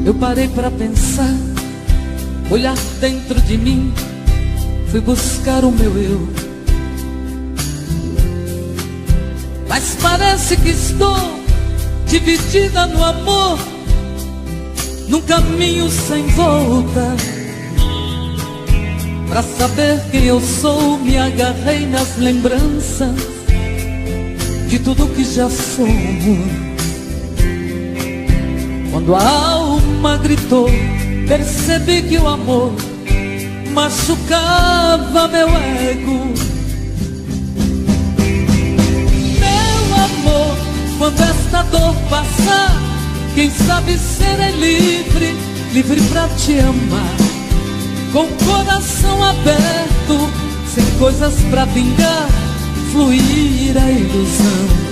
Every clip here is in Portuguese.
Eu parei pra pensar, olhar dentro de mim, fui buscar o meu eu. Mas parece que estou dividida no amor, num caminho sem volta. Pra saber quem eu sou, me agarrei nas lembranças de tudo que já fomos. Quando a alma gritou, percebi que o amor machucava meu ego. Meu amor, quando esta dor passar, quem sabe serei livre, livre pra te amar, com o coração aberto, sem coisas pra vingar, fluir a ilusão.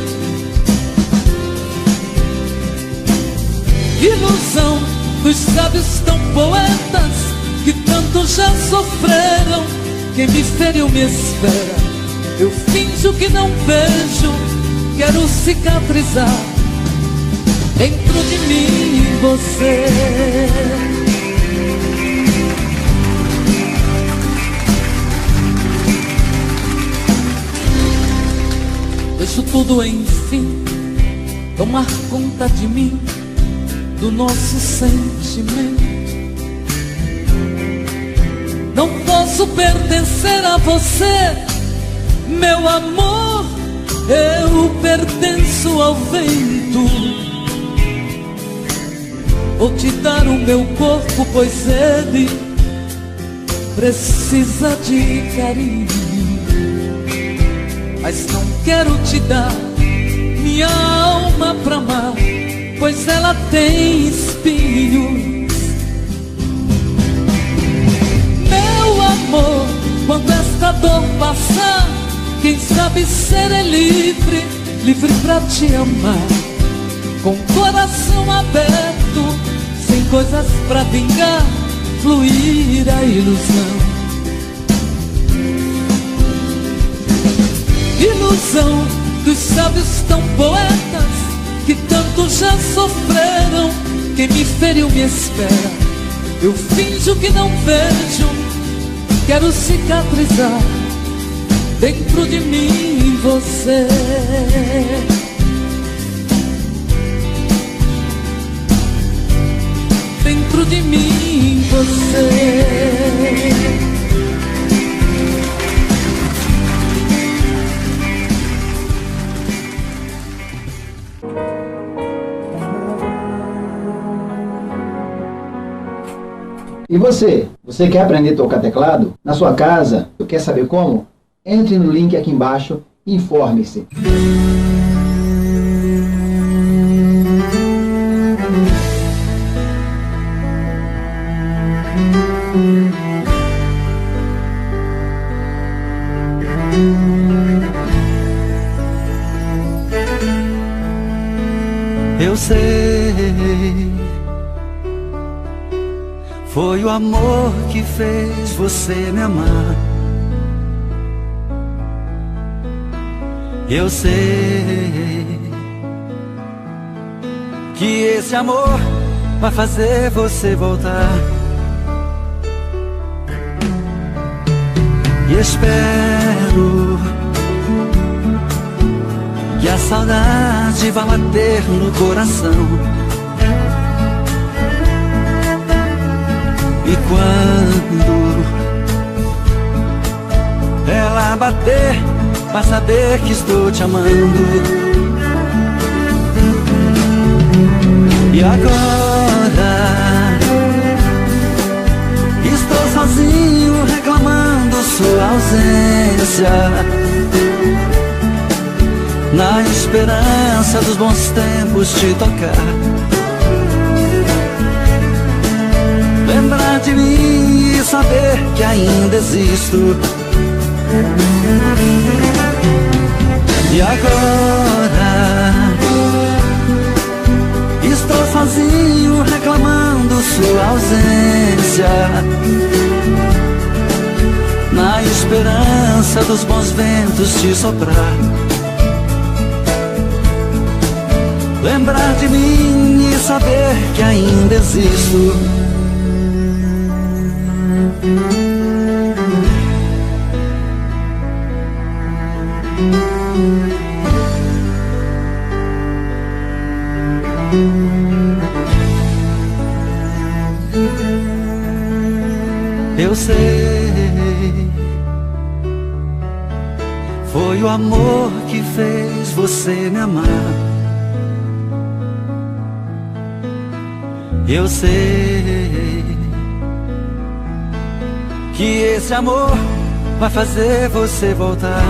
Ilusão dos sábios tão poetas que tanto já sofreram. Quem me feriu me espera, eu finjo que não vejo, quero cicatrizar dentro de mim você. Deixo tudo enfim tomar conta de mim, do nosso sentimento. Não posso pertencer a você, meu amor, eu pertenço ao vento. Vou te dar o meu corpo, pois ele precisa de carinho. Mas não quero te dar minha alma pra amar, pois ela tem espinhos. Meu amor, quando esta dor passar, quem sabe serei livre, livre pra te amar, com o coração aberto, sem coisas pra vingar, fluir a ilusão. Ilusão dos sábios tão poetas que tanto já sofreram. Quem me feriu me espera, eu finjo que não vejo, quero cicatrizar dentro de mim você. Dentro de mim você. E você? Você quer aprender a tocar teclado? Na sua casa? Quer saber como? Entre no link aqui embaixo e informe-se. Eu sei, foi o amor que fez você me amar. Eu sei que esse amor vai fazer você voltar. E espero que a saudade vá bater no coração. E quando ela bater, vai saber que estou te amando. E agora estou sozinho reclamando sua ausência, na esperança dos bons tempos te tocar. Lembrar de mim e saber que ainda existo. E agora estou sozinho reclamando sua ausência, na esperança dos bons ventos te soprar. lembrar de mim e saber que ainda existo. Eu sei, foi o amor que fez você me amar. Eu sei que esse amor vai fazer você voltar.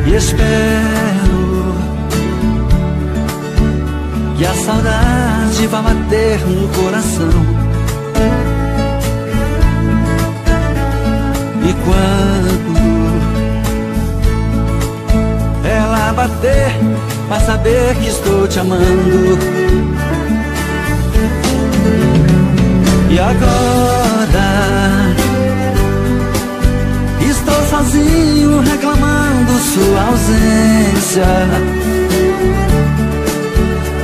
E espero que a saudade vá bater no coração. E quando ela bater, vai saber que estou te amando. E agora estou sozinho reclamando sua ausência,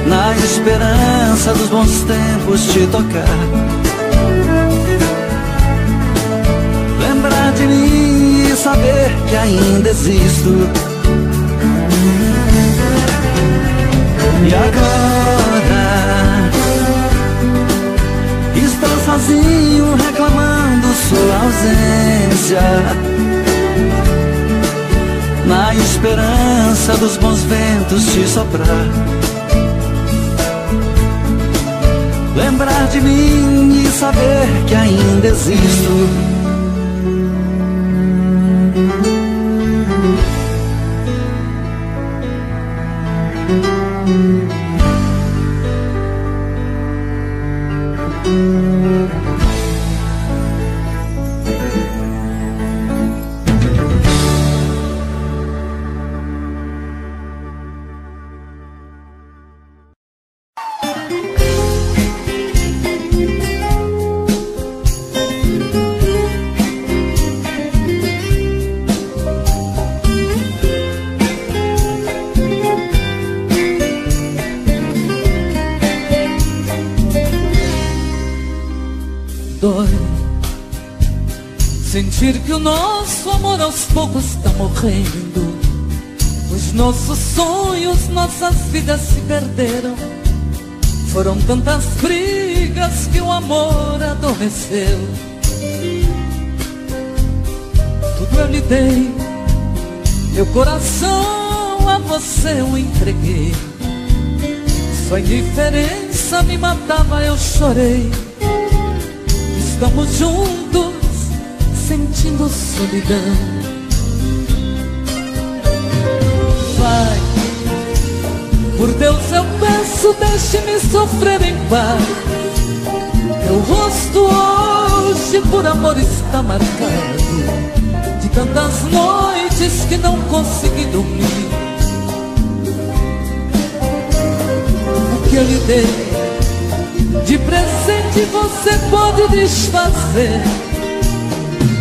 na esperança dos bons tempos te tocar, lembrar de mim e saber que ainda existo. E agora estou sozinho reclamando sua ausência, na esperança dos bons ventos te soprar, lembrar de mim e saber que ainda existo. Sentir que o nosso amor aos poucos está morrendo. Os nossos sonhos, nossas vidas se perderam. Foram tantas brigas que o amor adormeceu. Tudo eu lhe dei, meu coração a você eu entreguei. Sua indiferença me matava, eu chorei. Estamos juntos, sentindo solidão. Vai, por Deus eu peço, deixe-me sofrer em paz. Meu rosto hoje por amor está marcado, de tantas noites que não consegui dormir. O que eu lhe dei de presente você pode desfazer.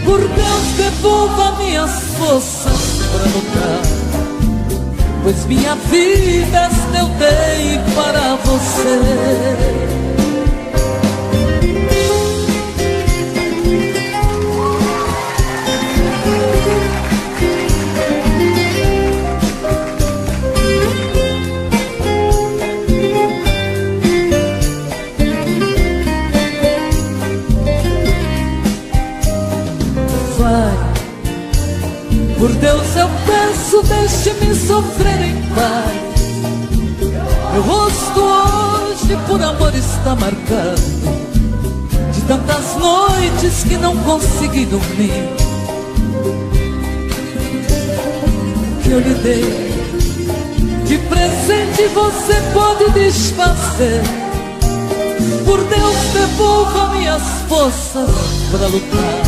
Por Deus, devolva minhas forças para lutar, pois minha vida esta eu dei para você. Por Deus eu peço, deixe-me sofrer em paz. Meu rosto hoje por amor está marcado, de tantas noites que não consegui dormir. O que eu lhe dei de presente você pode desfazer. Por Deus, devolva minhas forças para lutar,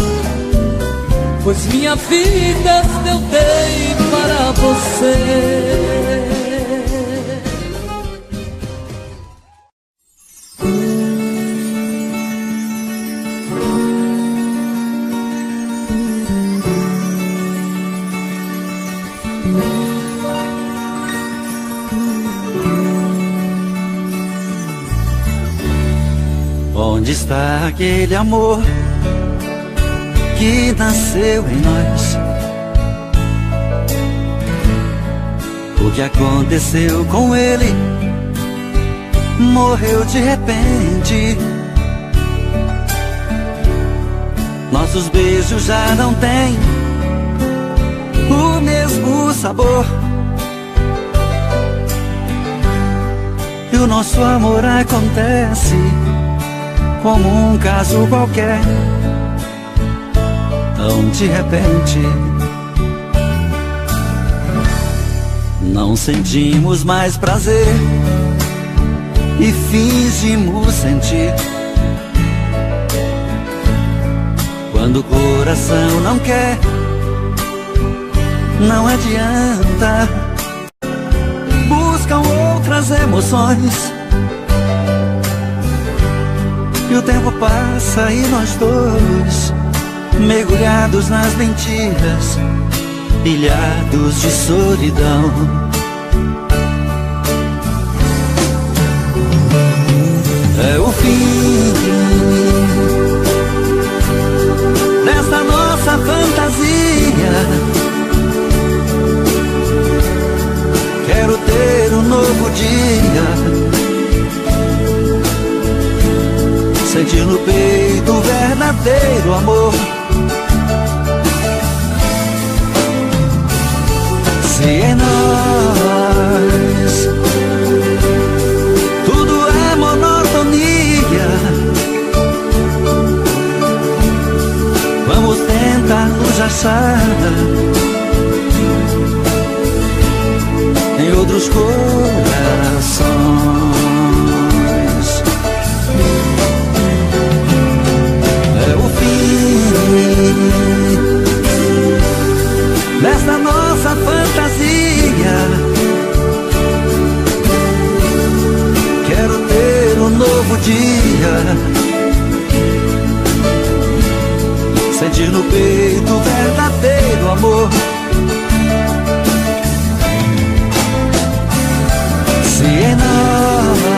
pois minha vida eu dei para você. Onde está aquele amor que nasceu em nós? O que aconteceu com ele? Morreu de repente. Nossos beijos já não têm o mesmo sabor. E o nosso amor acontece como um caso qualquer, tão de repente. Não sentimos mais prazer e fingimos sentir. Quando o coração não quer, não adianta. Buscam outras emoções. E o tempo passa e nós dois, mergulhados nas mentiras, ilhados de solidão. É o fim desta nossa fantasia. Quero ter um novo dia, sentir no peito o verdadeiro amor. Se em nós tudo é monotonia, vamos tentar nos achar em outros corações. Nesta nossa fantasia, quero ter um novo dia, sentir no peito o verdadeiro amor. Se em nós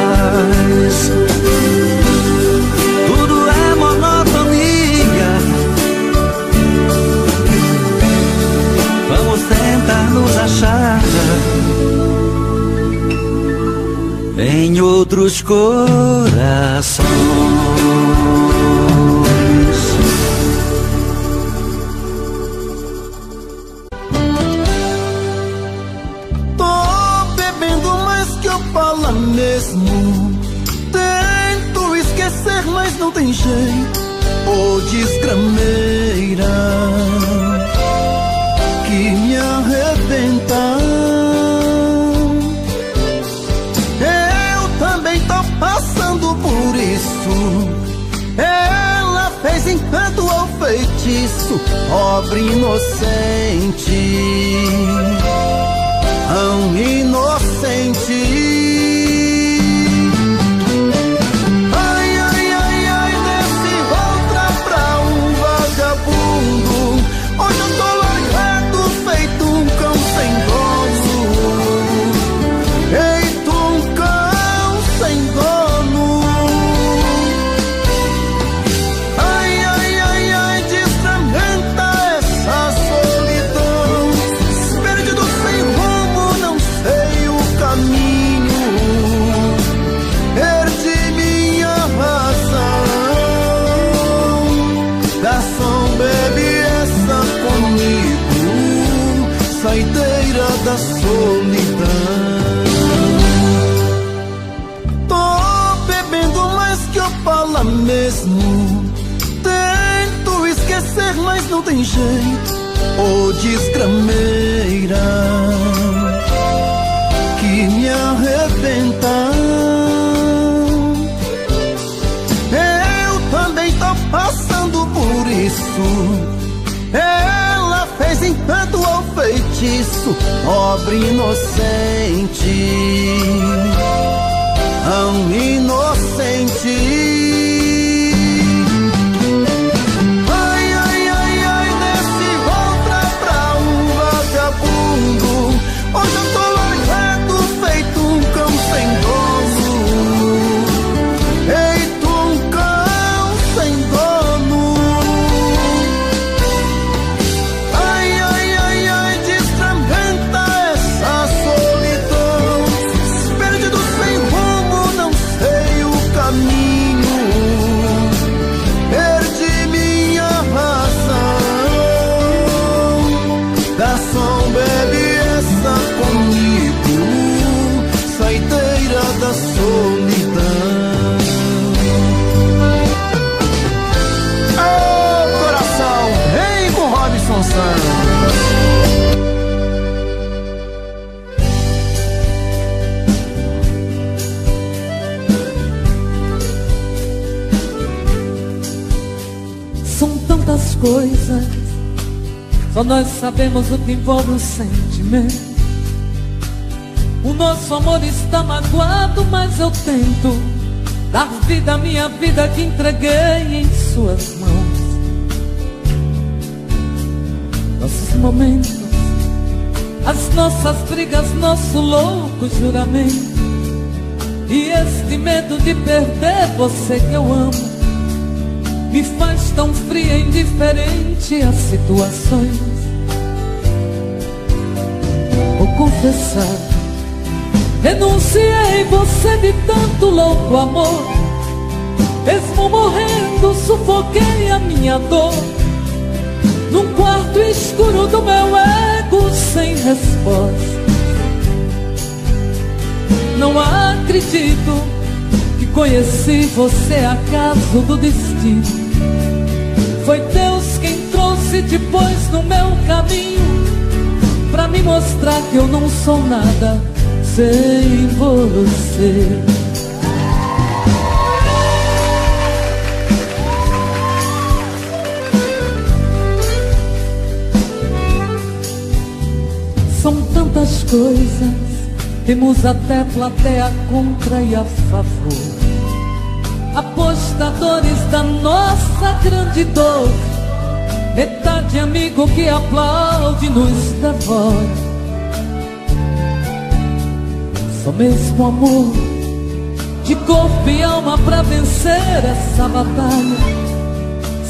tudo é monotonia, vamos tentar nos achar em outros corações. Tô bebendo mais que eu falo mesmo. Tento esquecer, mas não tem jeito. Ô desgrameira que me arrebenta. Eu também tô passando por isso. Ela fez encanto ao feitiço, pobre inocente, tão inocente. Hoje eu tô largado, feito um cão sem dono. Feito um cão sem dono. Ai, ai, ai, ai, desfragmenta essa solidão. Perdido sem rumo, não sei o caminho. Perdi minha razão. Garçom, bebe comigo, saideira da solidão. Tô bebendo mais que eu falo mesmo. Tento esquecer, mas não tem jeito. Ô desgrameira que me arrebenta. Eu também tô passando por isso. Ela fez encanto ao feitiço, pobre inocente, tão inocente. Ai, ai, ai, ai, desce outra pra um vagabundo. Hoje eu tô largado, feito um cão sem dono. Feito um cão coisas, só nós sabemos o que envolve o sentimento. O nosso amor está magoado, mas eu tento dar vida à minha vida que entreguei em suas mãos. Nossos momentos, as nossas brigas, nosso louco juramento, e este medo de perder você que eu amo me faz tão fria e indiferente às situações. Vou confessar, renunciei você de tanto louco amor. Mesmo morrendo, sufoquei a minha dor num quarto escuro do meu ego sem resposta. Não acredito que conheci você acaso do destino. Foi Deus quem trouxe depois no meu caminho pra me mostrar que eu não sou nada sem você. São tantas coisas, temos até plateia contra e a favor, apostadores da nossa grande dor, metade amigo que aplaude nos devora. Só mesmo amor de corpo e alma pra vencer essa batalha.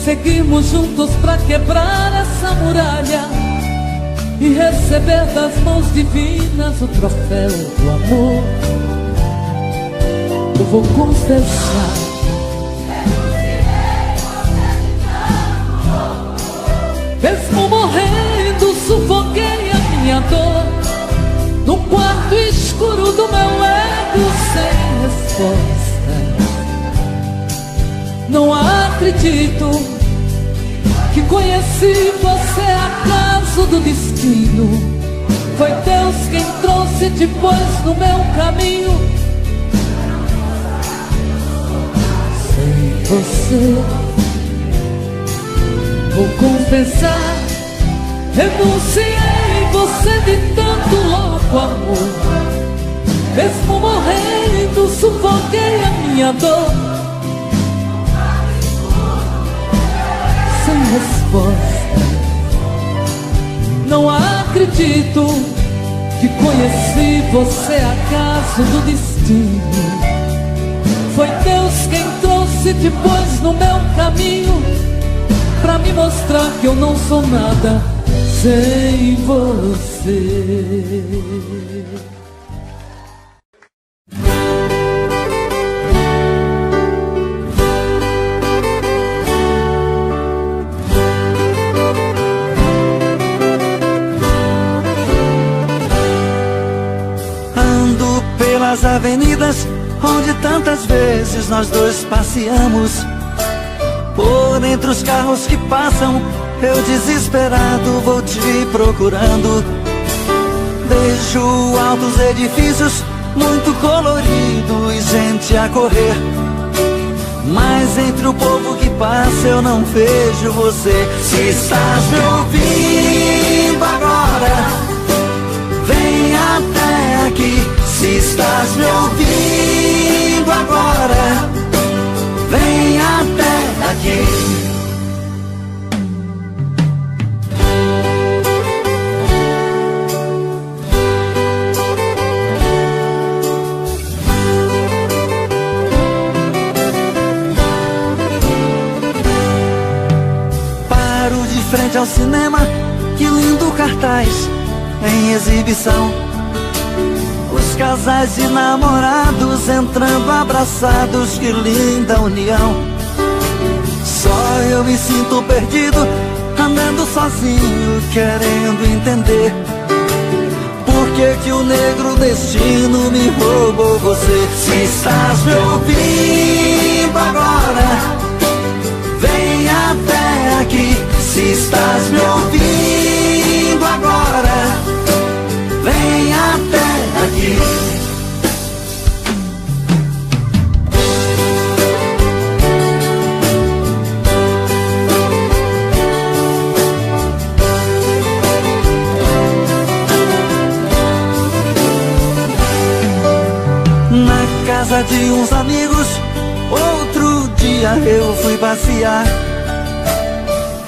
Seguimos juntos pra quebrar essa muralha e receber das mãos divinas o troféu do amor. Eu vou confessar, mesmo morrendo, sufoquei a minha dor no quarto escuro do meu ego sem resposta. Não acredito que conheci você acaso do destino. Foi Deus quem trouxe depois no meu caminho. Sem você, vou confessar, renunciei você de tanto louco amor. Mesmo morrendo, sufoquei a minha dor sem resposta. Não acredito que conheci você acaso do destino. Foi Deus quem trouxe depois no meu caminho pra me mostrar que eu não sou nada sem você. Ando pelas avenidas onde tantas vezes nós dois passeamos. Por entre os carros que passam, eu desesperado vou te procurando. Vejo altos edifícios, muito colorido e gente a correr, mas entre o povo que passa eu não vejo você. Se estás me ouvindo agora, vem até aqui. Se estás me ouvindo agora, vem até aqui. Paro de frente ao cinema, que lindo cartaz em exibição. Os casais de namorados entrando abraçados, que linda união. Só eu me sinto perdido, andando sozinho, querendo entender por que o negro destino me roubou você. Se estás me ouvindo agora, vem até aqui. Se estás me ouvindo agora, vem até aqui. casa de uns amigos. Outro dia eu fui passear.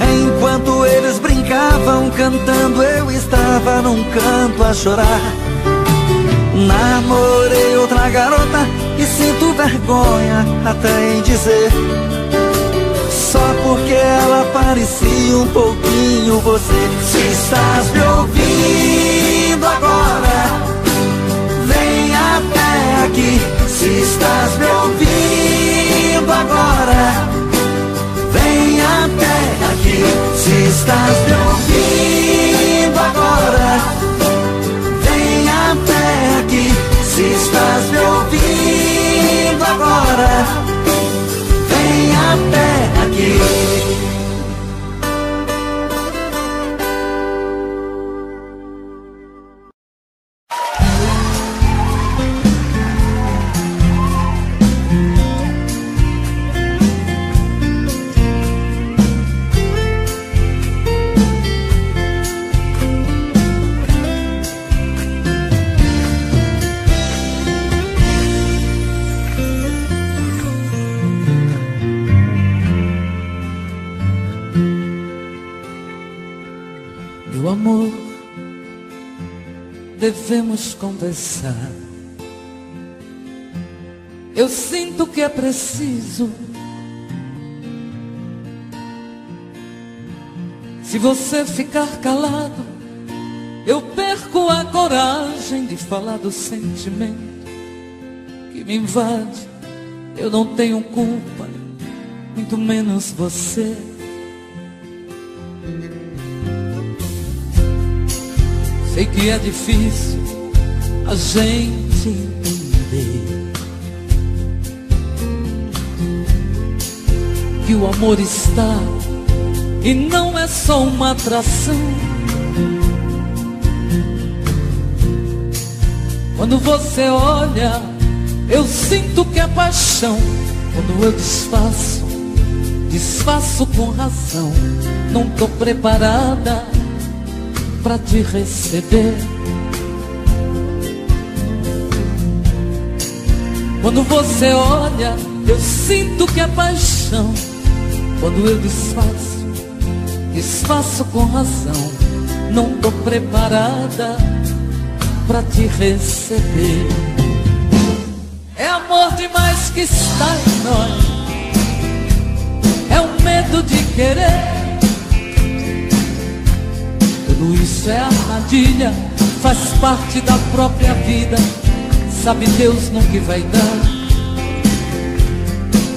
Enquanto eles brincavam cantando, eu estava num canto a chorar. Namorei outra garota e sinto vergonha até em dizer, só porque ela parecia um pouquinho você. Se estás me ouvindo agora, vem até aqui. Se estás me ouvindo agora, vem até aqui. Se estás me ouvindo agora, vem até aqui. Se estás me ouvindo agora, vem até aqui. Meu amor, devemos conversar. Eu sinto que é preciso. Se você ficar calado, eu perco a coragem de falar do sentimento que me invade. Eu não tenho culpa, muito menos você. Sei que é difícil a gente entender que o amor está e não é só uma atração. Quando você olha, eu sinto que é paixão. Quando eu desfaço, desfaço com razão. Não tô preparada pra te receber. Quando você olha, eu sinto que é paixão. Quando eu desfaço, desfaço com razão. Não tô preparada pra te receber. É amor demais que está em nós. É o medo de querer. Tudo isso é armadilha, faz parte da própria vida. Sabe Deus no que vai dar.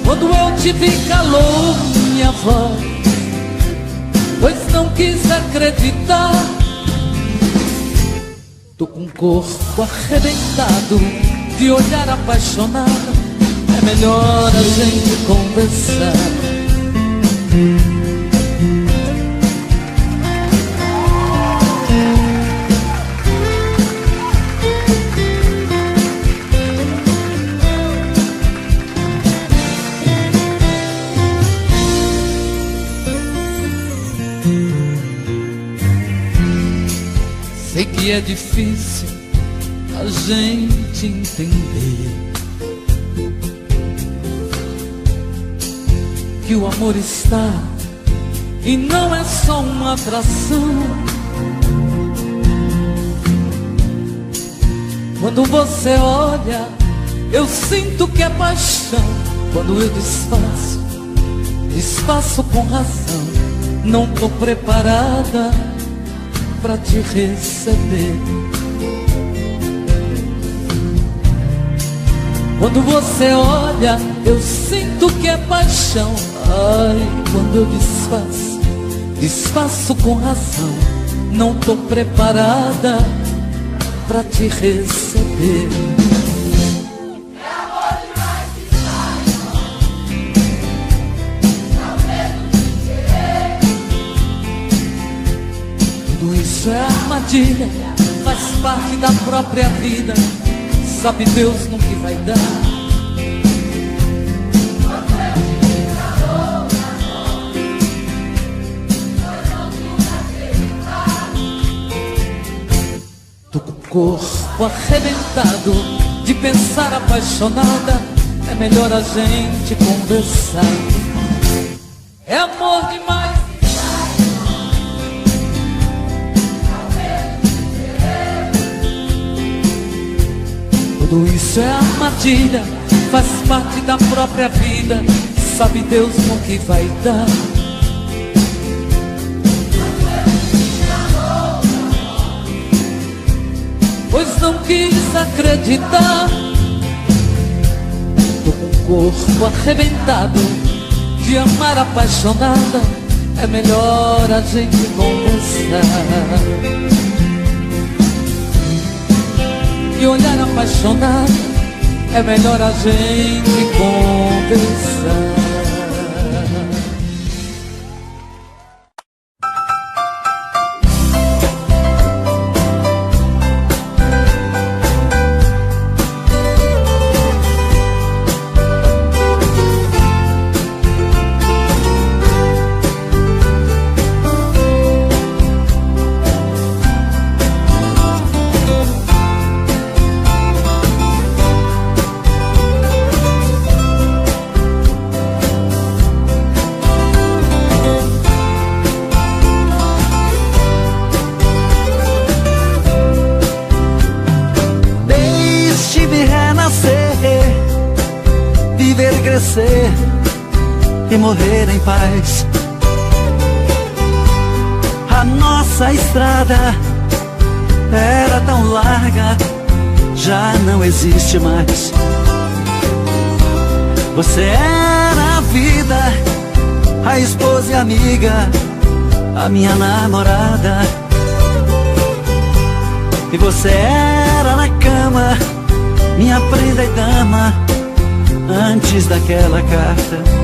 Quando eu te vi calou minha voz, pois não quis acreditar. Tô com o corpo arrebentado de olhar apaixonado. É melhor a gente conversar. Sei que é difícil a gente entender que o amor está e não é só uma atração. Quando você olha, eu sinto que é paixão. Quando eu desfaço, desfaço com razão. Não tô preparada pra te receber. Quando você olha, eu sinto que é paixão. Ai, quando eu desfaço, desfaço com razão. Não tô preparada pra te receber. Isso é armadilha, faz parte da própria vida. Sabe Deus no que vai dar. Tô com o corpo arrebentado de pensar apaixonada, é melhor a gente conversar. É amor demais. Tudo isso é armadilha, faz parte da própria vida. Sabe Deus no que vai dar. Pois não quis acreditar. Tô com o corpo arrebentado de amar apaixonada, é melhor a gente conversar. E olhar apaixonado, é melhor a gente conversar. E morrer em paz. A nossa estrada era tão larga, já não existe mais. Você era a vida, a esposa e amiga, a minha namorada. E você era na cama, minha prenda e dama, antes daquela carta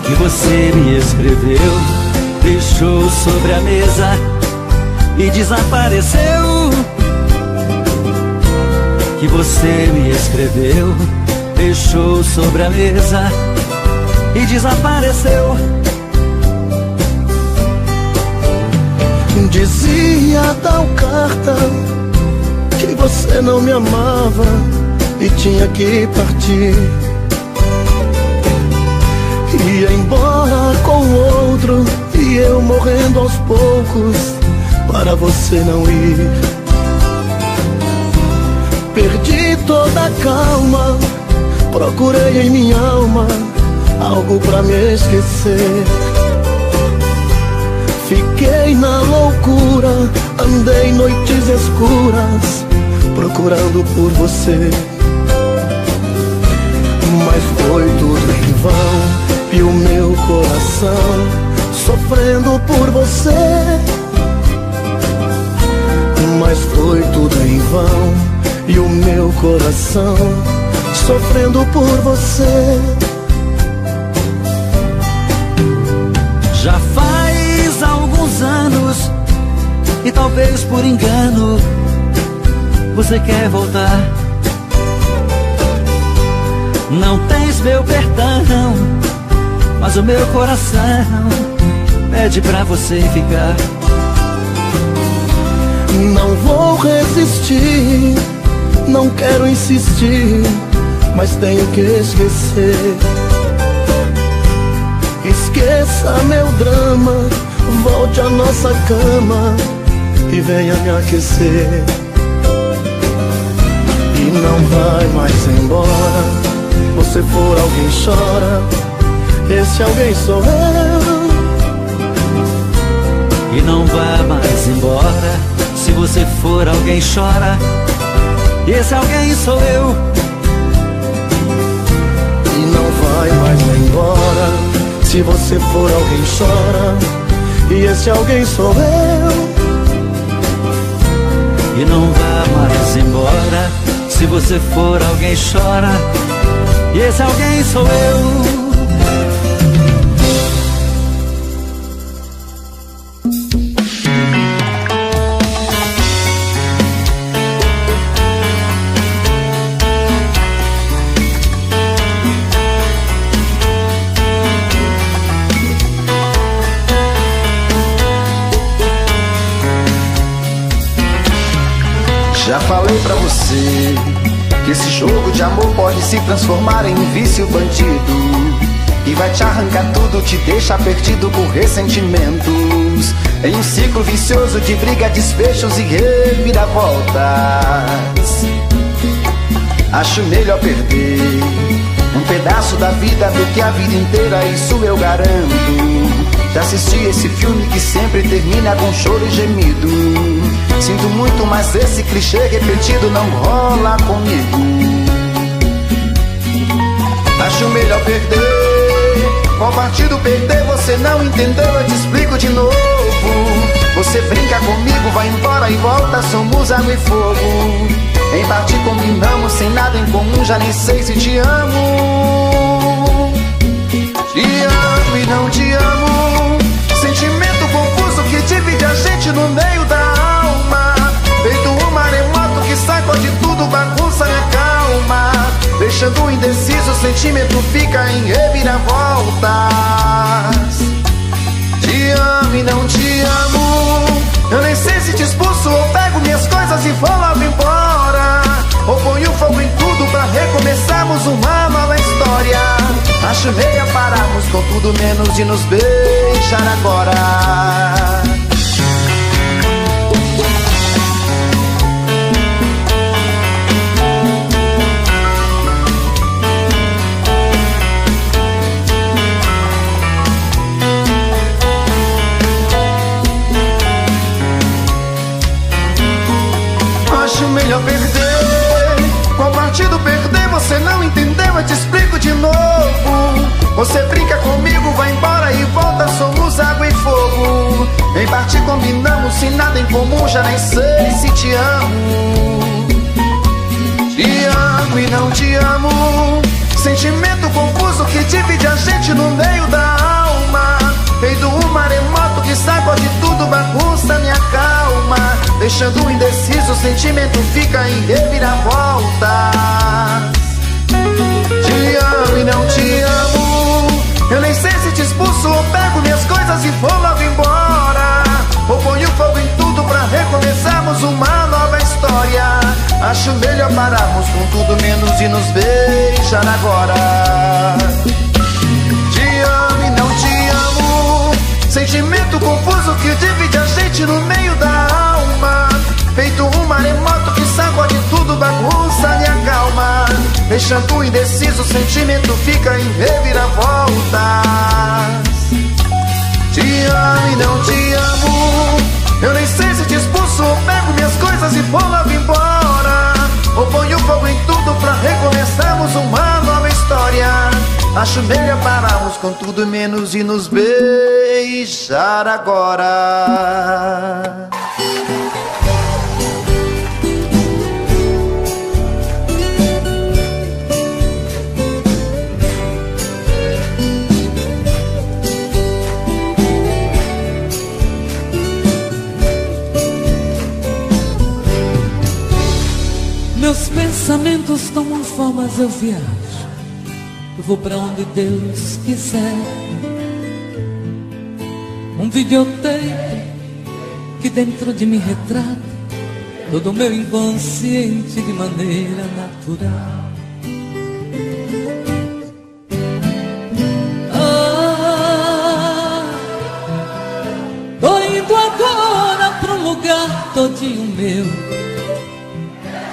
que você me escreveu, deixou sobre a mesa e desapareceu. Que você me escreveu, deixou sobre a mesa e desapareceu. Dizia tal carta que você não me amava e tinha que partir. Ia embora com outro e eu morrendo aos poucos para você não ir. Perdi toda a calma, procurei em minha alma algo pra me esquecer. Fiquei na loucura, andei noites escuras procurando por você. Mas foi tudo em vão e o meu coração sofrendo por você. Mas foi tudo em vão e o meu coração sofrendo por você. Já faz alguns anos e talvez por engano você quer voltar. Não tens meu perdão, mas o meu coração pede pra você ficar. Não vou resistir, não quero insistir, mas tenho que esquecer. Esqueça meu drama, volte à nossa cama e venha me aquecer. E não vai mais embora, você for alguém chora, esse alguém sou eu. E não vá mais embora, se você for alguém chora, esse alguém sou eu. E não vai mais embora, se você for alguém chora, e esse alguém sou eu. E não vá mais embora, se você for alguém chora, e esse alguém sou eu. Já falei falei pra você que esse jogo de amor pode se transformar em um vício bandido, que vai te arrancar tudo, te deixar perdido por ressentimentos, em um ciclo vicioso de briga, desfechos e reviravoltas. Acho melhor perder um pedaço da vida do que a vida inteira, isso eu garanto. Já assisti esse filme que sempre termina com choro e gemido. Sinto muito, mas esse clichê repetido não rola comigo. Acho melhor perder. Qual partido perder? Você não entendeu, eu te explico de novo. Você brinca comigo, vai embora e volta, somos água e fogo. Em parte combinamos, sem nada em comum, já nem sei se te amo. Te amo e não te amo, sentimento confuso que divide a gente no meio da alma. Feito um maremoto que sacode tudo, bagunça minha calma, deixando indeciso, o sentimento fica em reviravoltas. Te amo e não te amo, eu nem sei se te expulso ou pego minhas coisas e vou logo embora, ou ponho fogo em tudo pra recomeçarmos uma nova história. Acho meia pararmos com tudo menos de nos beijar agora. Acho melhor perder. Qual partido perder? Você não entendeu, eu te explico de novo. Você brinca comigo, vai embora e volta, somos água e fogo. Em parte combinamos, sem nada em comum, já nem sei se te amo. Te amo e não te amo, sentimento confuso que divide a gente no meio da alma. Feito um maremoto que sacode tudo, bagunça minha calma, deixando indeciso, o sentimento fica em reviravoltas. Te amo e não te amo, eu nem sei se te expulso ou pego minhas coisas e vou logo embora, ou ponho fogo em tudo pra recomeçarmos uma nova história. Acho melhor pararmos com tudo menos de nos beijar agora. Te amo e não te amo, sentimento confuso que divide a gente no meio da alma. Feito um maremoto que sacode tudo, bagunça minha calma, deixando indeciso, o sentimento fica em reviravoltas. Te amo e não te amo, eu nem sei se te expulso ou pego minhas coisas e vou logo embora, ou ponho fogo em tudo pra recomeçarmos uma nova história. Acho melhor pararmos com tudo menos de nos beijar agora. Meus pensamentos tomam formas, eu viajo, eu vou pra onde Deus quiser. Um videotape que dentro de mim retrata todo o meu inconsciente de maneira natural. Tô indo agora pra um lugar todinho meu.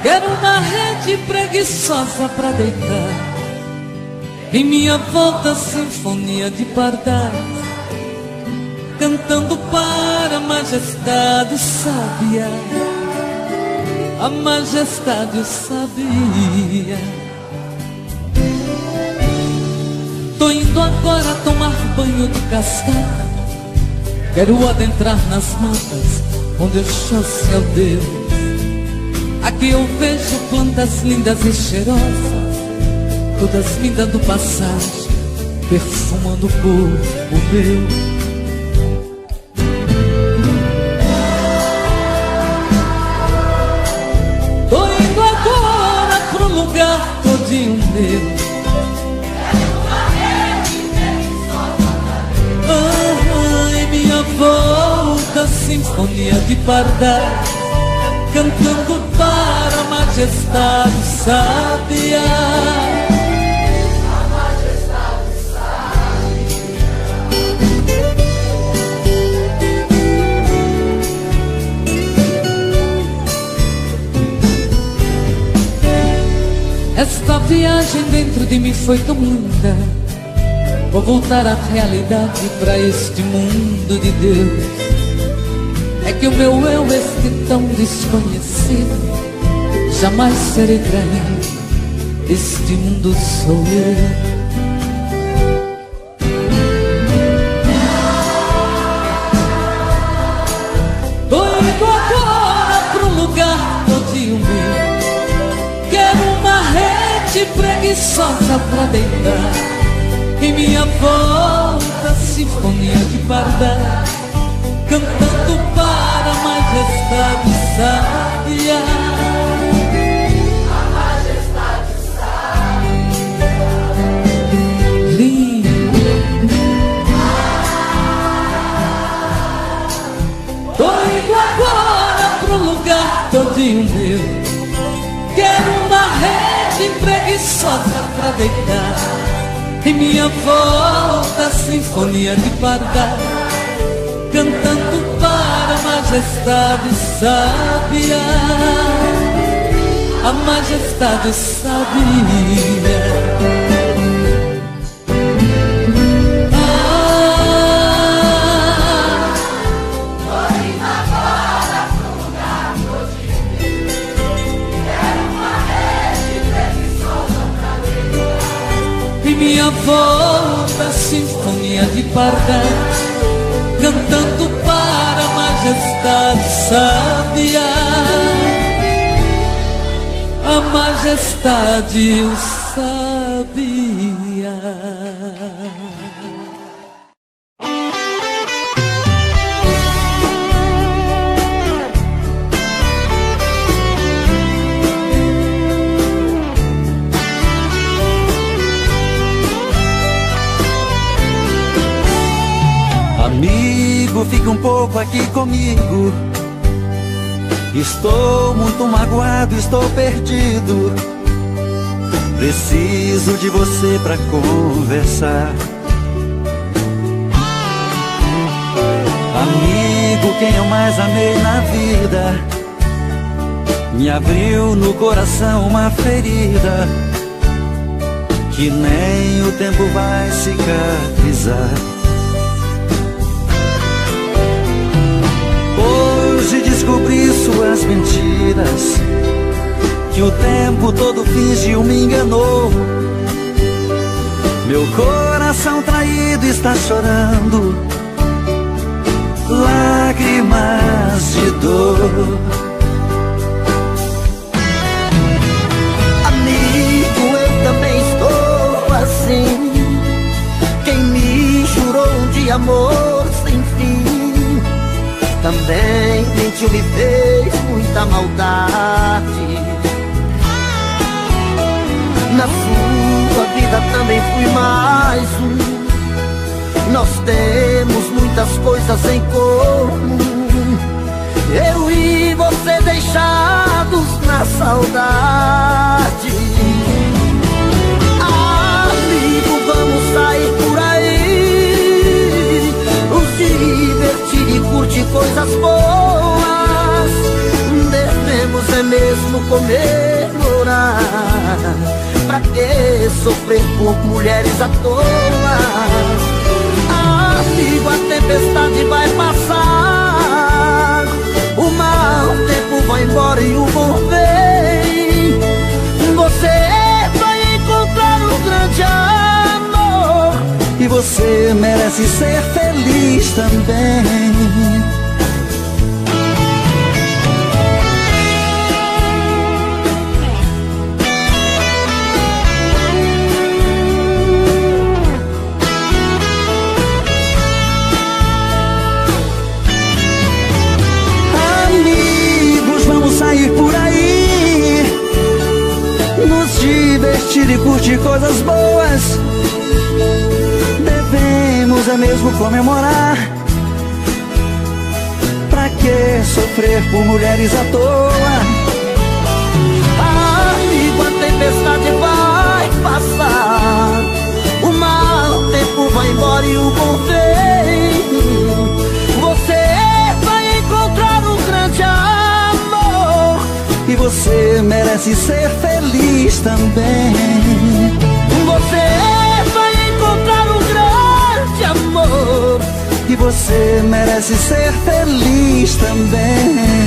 Quero uma rede preguiçosa pra deitar, em minha volta sinfonia de pardais, cantando para a majestade sábia, a majestade sabia. Tô indo agora tomar banho de cascata, quero adentrar nas matas onde eu chosse ao Deus. Aqui eu vejo plantas lindas e cheirosas, todas vindas do passagem, perfumando o corpo meu. Tô indo agora pro lugar todinho meu. Em minha volta, sinfonia de pardais, cantando para a majestade sábia. Esta viagem dentro de mim foi tão linda. Vou voltar à realidade, para este mundo de Deus. É que o meu eu, este tão desconhecido, jamais serei traído. Este mundo sou eu. Tô indo agora pro lugar todinho meu. Quero uma rede preguiçosa pra deitar. Em minha volta, sinfonia de pardal, cantando para a majestade sábia. A majestade sábia. Lindo. Tô indo agora pro lugar todinho meu. Quero uma rede preguiçosa pra deitar. Em minha volta, sinfonia de pardal, cantando para a majestade sábia. A majestade sábia. Minha volta, sinfonia de pardal, cantando para a majestade sábia. A majestade sábia. Amigo, fique um pouco aqui comigo. Estou muito magoado, estou perdido. Preciso de você pra conversar. Amigo, quem eu mais amei na vida, me abriu no coração uma ferida que nem o tempo vai cicatrizar. Hoje descobri suas mentiras, que o tempo todo fingiu, me enganou. Meu coração traído está chorando lágrimas de dor. Amigo, eu também estou assim. Quem me jurou de amor sem fim, também mentiu, me fez muita maldade. Na sua vida também fui mais um. Nós temos muitas coisas em comum, eu e você deixados na saudade. Amigo, vamos sair por aí, nos divertir e curtir coisas boas. Devemos é mesmo comemorar. Pra que sofrer por mulheres à toa? Amigo, a tempestade vai passar, o mau tempo vai embora e o bom vem. Você vai encontrar um grande amor, E você merece ser feliz também. Sair por aí, nos divertir e curtir coisas boas. Devemos é mesmo comemorar. Pra que sofrer por mulheres à toa? tempestade vai passar, o mau tempo vai embora e o bom vem. Você vai encontrar um grande amor e você merece ser feliz também. Você vai encontrar um grande amor e você merece ser feliz também.